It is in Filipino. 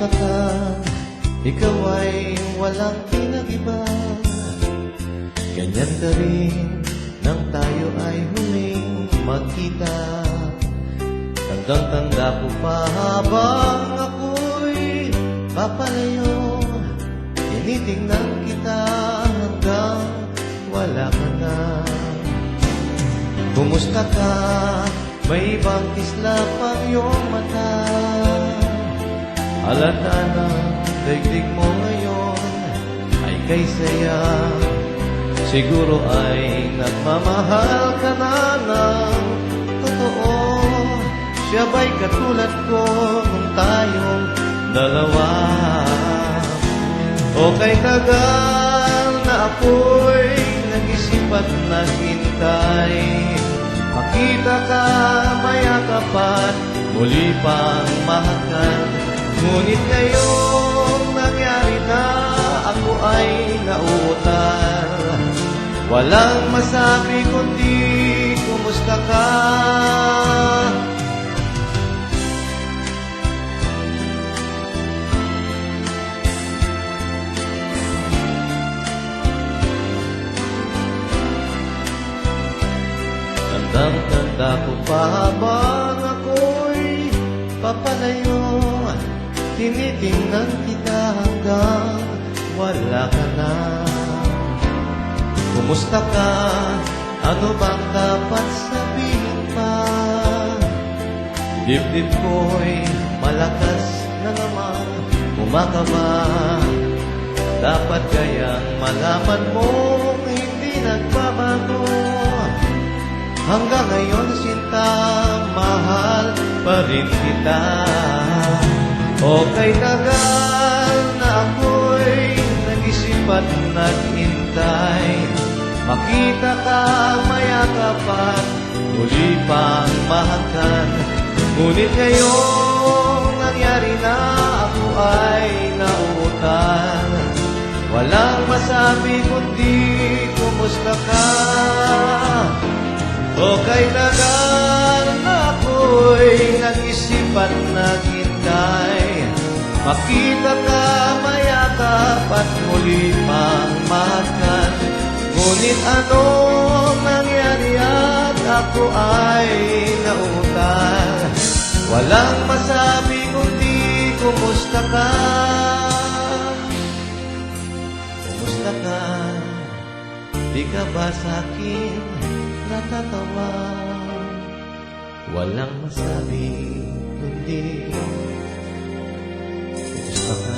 Kumusta ka? Ikaw ay walang pinag-iba. Ganyan ka rin nang tayo ay huling magkita. Tandang-tanda ko pa habang ako'y papalayo, tinitingnan kita hanggang wala ka na. Kumusta ka? May ibang kislap ang iyong mata. Halata na daigdig mo ngayon ay kay saya. Siguro ay nagmamahal ka na ng totoo. Siya ba'y katulad ko nung tayong dalawa? O kay tagal na ako'y nag-isip at naghintay, makita ka, mayakap at muli pang mahakan. Ngunit ngayong nangyari na, ako ay nauutal. Walang masabi kundi kumusta ka? Tandang-tanda ko pa habang ako'y papalayo, tinitingnan kita hanggang wala ka na. Kumusta ka? Ano bang dapat sabihin pa? Dibdib ko'y malakas na naman kumakaba. Dapat kayang malaman mong hindi nagbabago. Hanggang ngayon sinta, mahal pa rin kita. O kay tagal na ako'y nag-isip at naghintay, makita ka, mayakap at muli pang mahakan. Ngunit ngayong nangyari na, ako ay nauutal. Walang masabi kundi kumusta ka? O kay tagal na ako'y nag-isip at naghintay, makita ka, mayakap at muli pang mahakan. Ngunit anong nangyari at ako ay nauutal. Walang masabi kundi kumusta ka? Kumusta ka? Di ka ba sa'kin natatawa? Walang masabi kundi kumusta ka?